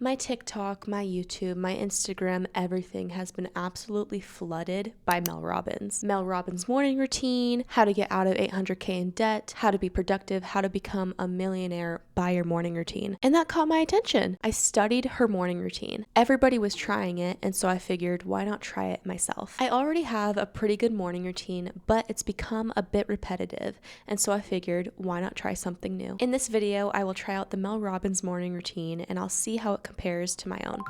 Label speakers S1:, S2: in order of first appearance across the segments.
S1: My TikTok, my YouTube, my Instagram, everything has been absolutely flooded by Mel Robbins. Mel Robbins' morning routine, how to get out of 800K in debt, how to be productive, how to become a millionaire by your morning routine. And that caught my attention. I studied her morning routine. Everybody was trying it, and so I figured, why not try it myself? I already have a pretty good morning routine, but it's become a bit repetitive, and so I figured, why not try something new? In this video, I will try out the Mel Robbins morning routine, and I'll see how it compares to my own.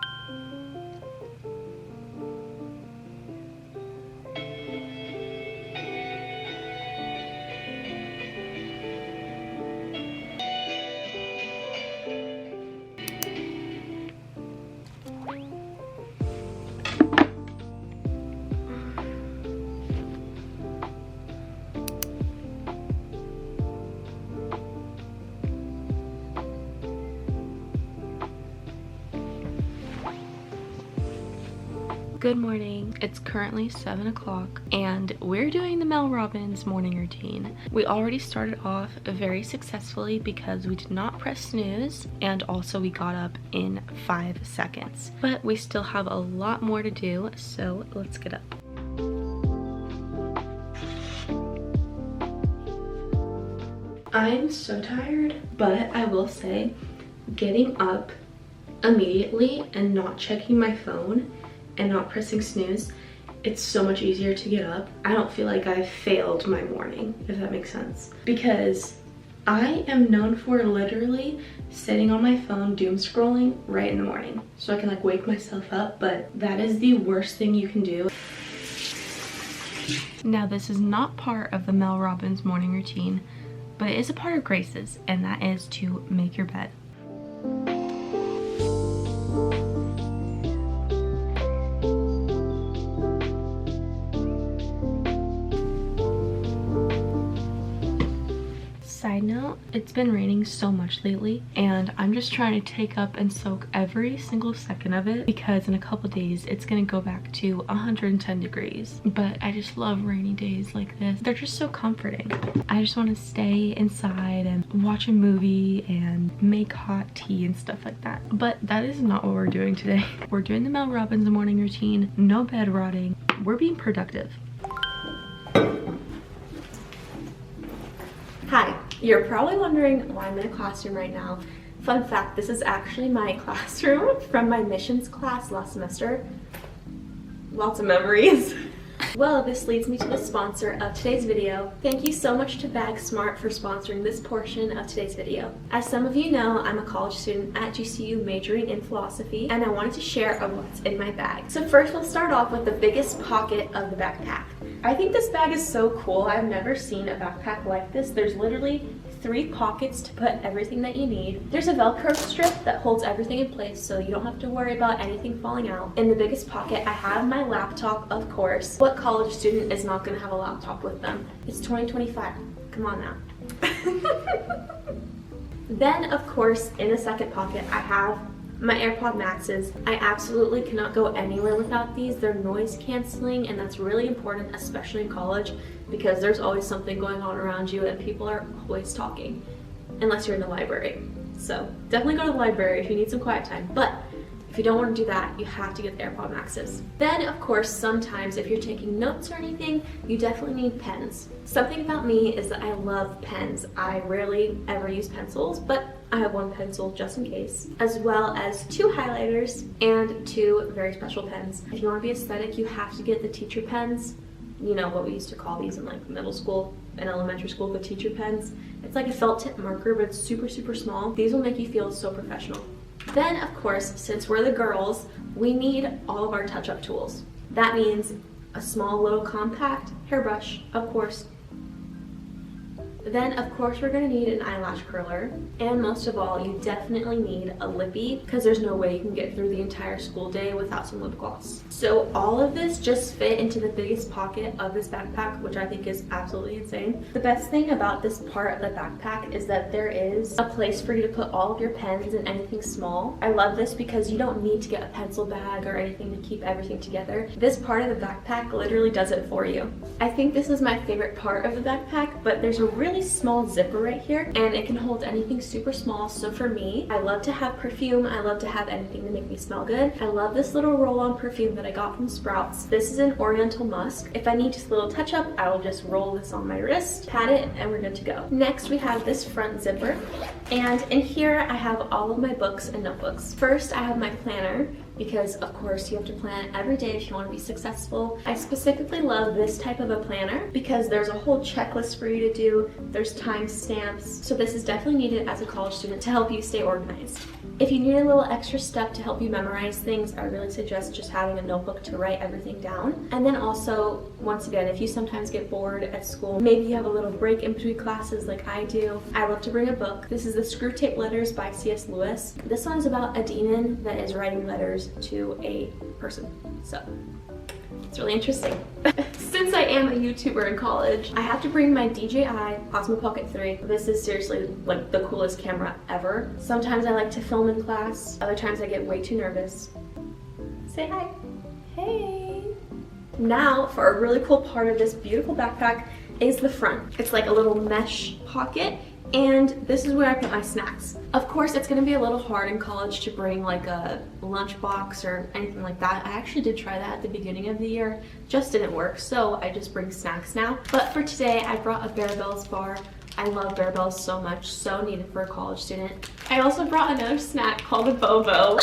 S1: Good morning. It's currently 7 o'clock and we're doing the Mel Robbins morning routine. We already started off very successfully because we did not press snooze, and also we got up in 5 seconds. But we still have a lot more to do, so let's get up. I'm so tired, but I will say getting up immediately and not checking my phone and not pressing snooze, it's so much easier to get up. I don't feel like I've failed my morning, if that makes sense. Because I am known for literally sitting on my phone doom scrolling right in the morning. So I can like wake myself up, but that is the worst thing you can do. Now this is not part of the Mel Robbins morning routine, but it is a part of Grace's, and that is to make your bed. Side note, it's been raining so much lately and I'm just trying to take up and soak every single second of it because in a couple days it's gonna go back to 110 degrees. But I just love rainy days like this. They're just so comforting. I just want to stay inside and watch a movie and make hot tea and stuff like that. But that is not what we're doing today. We're doing the Mel Robbins morning routine, no bed rotting. We're being productive. Hi, you're probably wondering why I'm in a classroom right now. Fun fact, this is actually my classroom from my missions class last semester. Lots of memories. Well, this leads me to the sponsor of today's video. Thank you so much to Bagsmart for sponsoring this portion of today's video. As some of you know, I'm a college student at GCU majoring in philosophy, and I wanted to share what's in my bag. So first we'll start off with the biggest pocket of the backpack. I think this bag is so cool. I've never seen a backpack like this. There's literally 3 pockets to put everything that you need. There's a Velcro strip that holds everything in place so you don't have to worry about anything falling out. In the biggest pocket, I have my laptop, of course. What college student is not gonna have a laptop with them? It's 2025, come on now. Then, of course, in the second pocket, I have my AirPod Maxes. I absolutely cannot go anywhere without these. They're noise canceling, and that's really important, especially in college, because there's always something going on around you and people are always talking, unless you're in the library. So definitely go to the library if you need some quiet time, but if you don't want to do that, you have to get the AirPod Maxes. Then, of course, sometimes if you're taking notes or anything, you definitely need pens. Something about me is that I love pens. I rarely ever use pencils, but I have 1 pencil just in case, as well as 2 highlighters and 2 very special pens. If you want to be aesthetic, you have to get the teacher pens. You know what we used to call these in like middle school and elementary school, the teacher pens. It's like a felt tip marker, but it's super, super small. These will make you feel so professional. Then, of course, since we're the girls, we need all of our touch-up tools. That means a small little compact hairbrush, of course. Then, of course, we're gonna need an eyelash curler. And most of all, you definitely need a lippy, because there's no way you can get through the entire school day without some lip gloss. So all of this just fit into the biggest pocket of this backpack, which I think is absolutely insane. The best thing about this part of the backpack is that there is a place for you to put all of your pens and anything small. I love this because you don't need to get a pencil bag or anything to keep everything together. This part of the backpack literally does it for you. I think this is my favorite part of the backpack, but there's a really really small zipper right here, and it can hold anything super small. So for me, I love to have perfume. I love to have anything to make me smell good. I love this little roll-on perfume that I got from Sprouts. This is an Oriental Musk. If I need just a little touch up, I will just roll this on my wrist, pat it, and we're good to go. Next, we have this front zipper, and in here I have all of my books and notebooks. First, I have my planner, because of course you have to plan every day if you want to be successful. I specifically love this type of a planner because there's a whole checklist for you to do. There's timestamps, so this is definitely needed as a college student to help you stay organized. If you need a little extra step to help you memorize things, I really suggest just having a notebook to write everything down. And then also, once again, if you sometimes get bored at school, maybe you have a little break in between classes like I do, I love to bring a book. This is the Screw Tape Letters by C.S. Lewis. This one is about a demon that is writing letters to a person, so it's really interesting. Since I am a YouTuber in college, I have to bring my DJI Osmo Pocket 3. This is seriously like the coolest camera ever. Sometimes I like to film in class, other times I get way too nervous. Say hi. Hey. Now for a really cool part of this beautiful backpack is the front. It's like a little mesh pocket, and this is where I put my snacks. Of course, it's gonna be a little hard in college to bring like a lunchbox or anything like that. I actually did try that at the beginning of the year, just didn't work, so I just bring snacks now. But for today, I brought a Bear Bells bar. I love Bear Bells so much, so needed for a college student. I also brought another snack called a Bobo.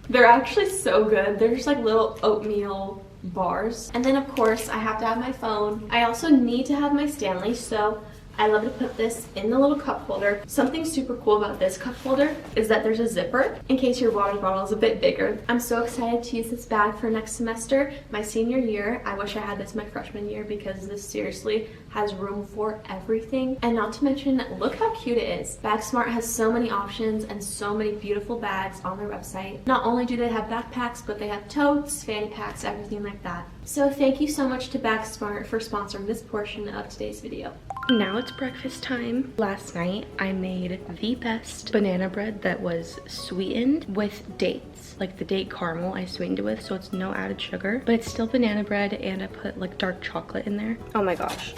S1: They're actually so good. They're just like little oatmeal bars. And then of course, I have to have my phone. I also need to have my Stanley, so I love to put this in the little cup holder. Something super cool about this cup holder is that there's a zipper in case your water bottle is a bit bigger. I'm so excited to use this bag for next semester, my senior year. I wish I had this my freshman year because this seriously has room for everything. And not to mention, look how cute it is. Bagsmart has so many options and so many beautiful bags on their website. Not only do they have backpacks, but they have totes, fanny packs, everything like that. So thank you so much to Bagsmart for sponsoring this portion of today's video. Now it's breakfast time. Last night I made the best banana bread that was sweetened with dates. Like the date caramel I sweetened it with, so it's no added sugar, but it's still banana bread, and I put like dark chocolate in there. Oh my gosh.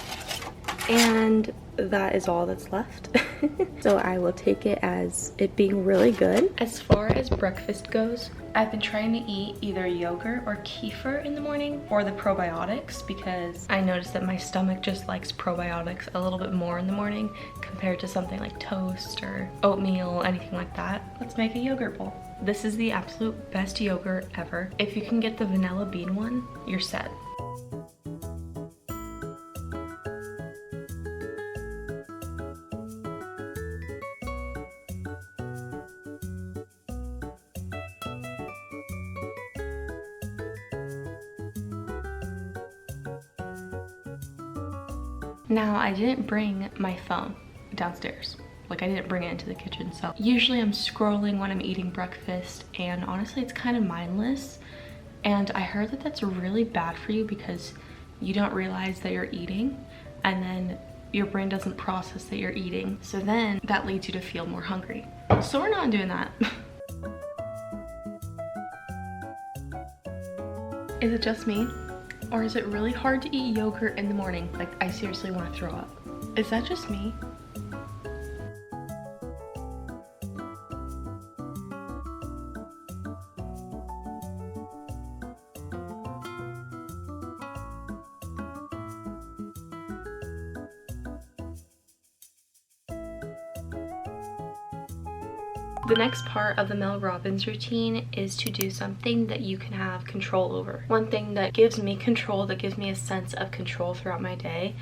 S1: And that is all that's left. So I will take it as it being really good. As far as breakfast goes, I've been trying to eat either yogurt or kefir in the morning, or the probiotics, because I noticed that my stomach just likes probiotics a little bit more in the morning compared to something like toast or oatmeal, anything like that. Let's make a yogurt bowl. This is the absolute best yogurt ever. If you can get the vanilla bean one, you're set. Now, I didn't bring my phone downstairs. Like, I didn't bring it into the kitchen, so usually I'm scrolling when I'm eating breakfast, and honestly, it's kind of mindless. And I heard that that's really bad for you because you don't realize that you're eating, and then your brain doesn't process that you're eating. So then that leads you to feel more hungry. So we're not doing that. Is it just me? Or is it really hard to eat yogurt in the morning? Like, I seriously want to throw up. Is that just me? The next part of the Mel Robbins routine is to do something that you can have control over. One thing that gives me control, that gives me a sense of control throughout my day,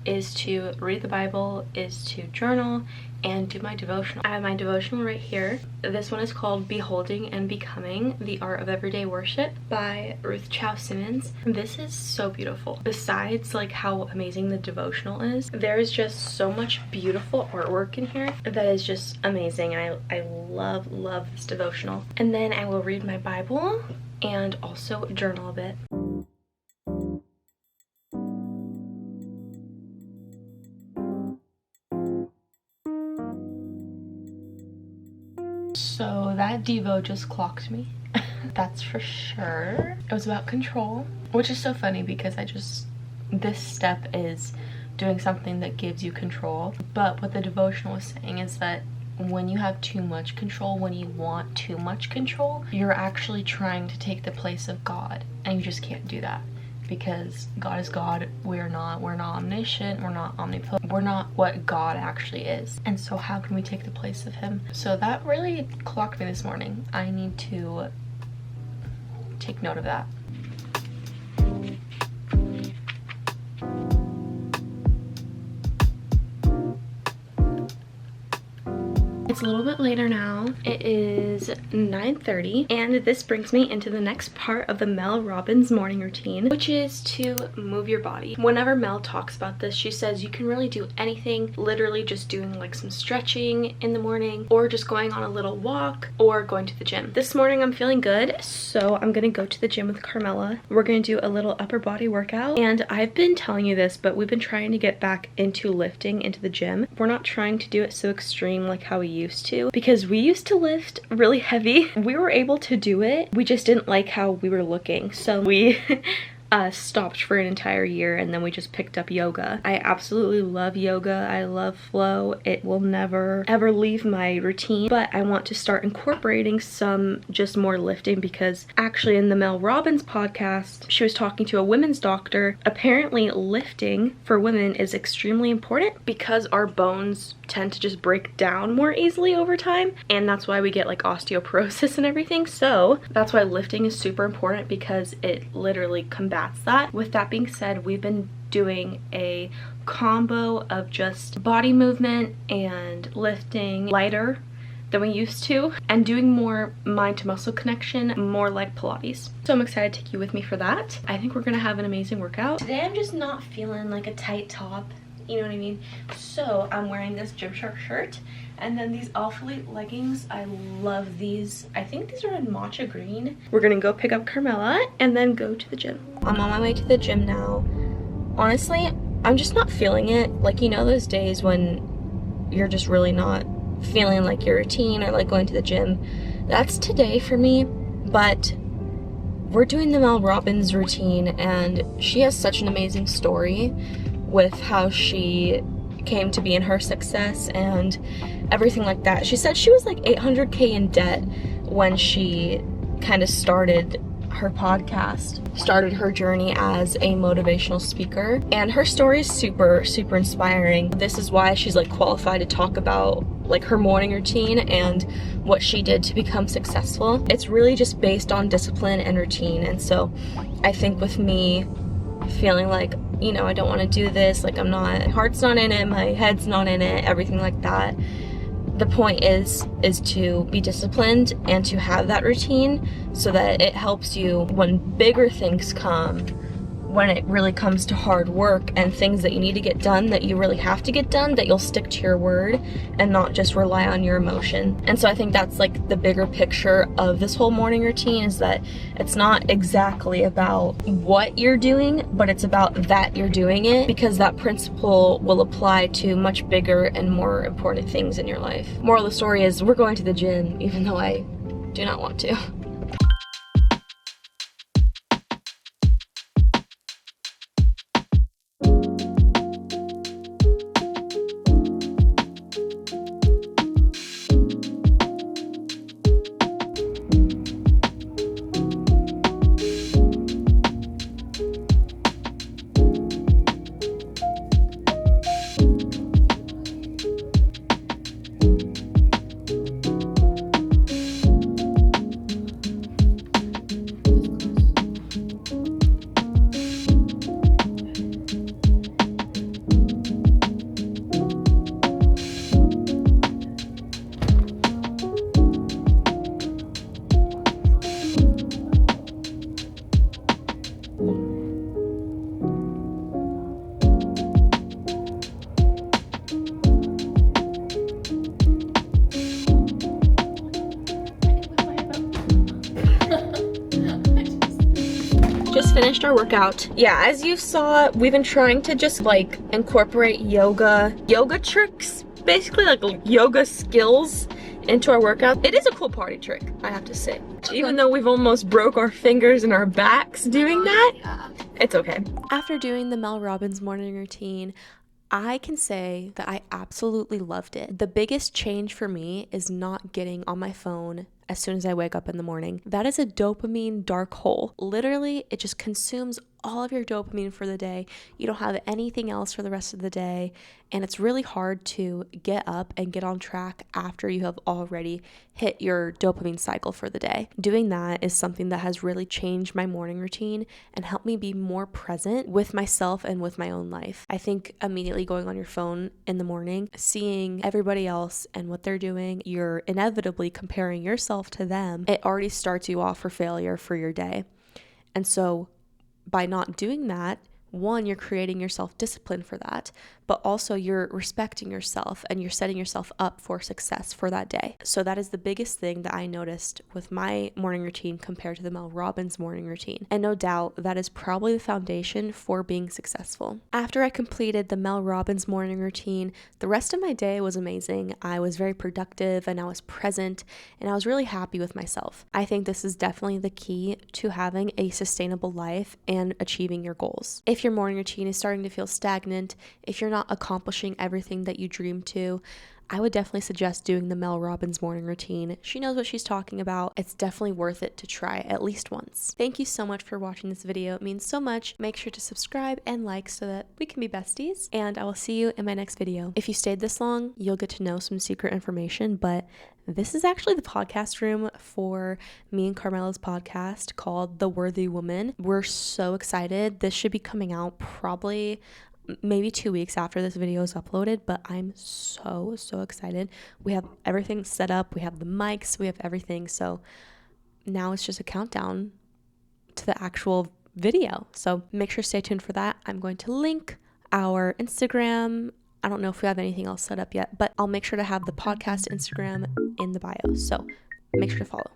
S1: is to read the Bible, is to journal, and do my devotional. I have my devotional right here. This one is called Beholding and Becoming, The Art of Everyday Worship by Ruth Chow Simmons. This is so beautiful. Besides like how amazing the devotional is, there is just so much beautiful artwork in here that is just amazing. I love this devotional. And then I will read my Bible and also journal a bit. So that Devo just clocked me. That's for sure. It was about control, which is so funny because this step is doing something that gives you control. But what the devotional was saying is that when you have too much control, when you want too much control, you're actually trying to take the place of God, and you just can't do that. Because God is God, we're not omniscient, we're not omnipotent, we're not what God actually is. And so how can we take the place of him? So that really clocked me this morning. I need to take note of that. It's a little bit later now. It is 9:30, and this brings me into the next part of the Mel Robbins morning routine, which is to move your body. Whenever Mel talks about this, she says you can really do anything, literally just doing like some stretching in the morning, or just going on a little walk, or going to the gym. This morning I'm feeling good, so I'm gonna go to the gym with Carmela. We're gonna do a little upper body workout, and I've been telling you this, but we've been trying to get back into lifting into the gym. We're not trying to do it so extreme like how we used to, because we used to lift really heavy. We were able to do it, we just didn't like how we were looking, so we stopped for an entire year, and then we just picked up yoga. I absolutely love yoga. I love flow. It will never ever leave my routine, but I want to start incorporating some just more lifting, because actually in the Mel Robbins podcast, she was talking to a women's doctor. Apparently lifting for women is extremely important because our bones tend to just break down more easily over time, and that's why we get like osteoporosis and everything. So that's why lifting is super important, because it literally combats that. With that being said, we've been doing a combo of just body movement and lifting lighter than we used to, and doing more mind to muscle connection, more like Pilates. So I'm excited to take you with me for that. I think we're gonna have an amazing workout. Today I'm just not feeling like a tight top, you know what I mean? So I'm wearing this Gymshark shirt, and then these Alpha Elite leggings. I love these. I think these are in matcha green. We're gonna go pick up Carmela and then go to the gym. I'm on my way to the gym now. Honestly, I'm just not feeling it. Like, you know those days when you're just really not feeling like your routine or like going to the gym? That's today for me, but we're doing the Mel Robbins routine, and she has such an amazing story with how she came to be in her success and everything like that. She said she was like 800K in debt when she kind of started her podcast, started her journey as a motivational speaker, and her story is super inspiring. This is why she's like qualified to talk about like her morning routine and what she did to become successful. It's really just based on discipline and routine. And so I think with me feeling like, you know, I don't want to do this, like my heart's not in it, my head's not in it, everything like that, the point is to be disciplined and to have that routine so that it helps you when bigger things come, when it really comes to hard work and things that you need to get done, that you really have to get done, that you'll stick to your word and not just rely on your emotion. And so I think that's like the bigger picture of this whole morning routine, is that it's not exactly about what you're doing, but it's about that you're doing it, because that principle will apply to much bigger and more important things in your life. Moral of the story is we're going to the gym, even though I do not want to. Just finished our workout. Yeah, as you saw, we've been trying to just like incorporate yoga tricks, basically like yoga skills into our workout. It is a cool party trick, I have to say. Even though we've almost broke our fingers and our backs doing that, it's okay. After doing the Mel Robbins morning routine, I can say that I absolutely loved it. The biggest change for me is not getting on my phone as soon as I wake up in the morning. That is a dopamine dark hole. Literally, it just consumes all of your dopamine for the day. You don't have anything else for the rest of the day. And it's really hard to get up and get on track after you have already hit your dopamine cycle for the day. Doing that is something that has really changed my morning routine and helped me be more present with myself and with my own life. I think immediately going on your phone in the morning, seeing everybody else and what they're doing, you're inevitably comparing yourself to them. It already starts you off for failure for your day. And so by not doing that, one, you're creating your self-discipline for that, but also you're respecting yourself and you're setting yourself up for success for that day. So that is the biggest thing that I noticed with my morning routine compared to the Mel Robbins morning routine. And no doubt that is probably the foundation for being successful. After I completed the Mel Robbins morning routine, the rest of my day was amazing. I was very productive and I was present and I was really happy with myself. I think this is definitely the key to having a sustainable life and achieving your goals. If your morning routine is starting to feel stagnant, if you're not accomplishing everything that you dream to, I would definitely suggest doing the Mel Robbins morning routine. She knows what she's talking about. It's definitely worth it to try at least once. Thank you so much for watching this video. It means so much. Make sure to subscribe and like so that we can be besties. And I will see you in my next video. If you stayed this long, you'll get to know some secret information, but this is actually the podcast room for me and Carmela's podcast called The Worthy Woman. We're so excited. This should be coming out probably maybe 2 weeks after this video is uploaded, but I'm so excited. We have everything set up. We have the mics, we have everything. So now it's just a countdown to the actual video. So make sure to stay tuned for that. I'm going to link our Instagram. I don't know if we have anything else set up yet, but I'll make sure to have the podcast Instagram in the bio. So make sure to follow.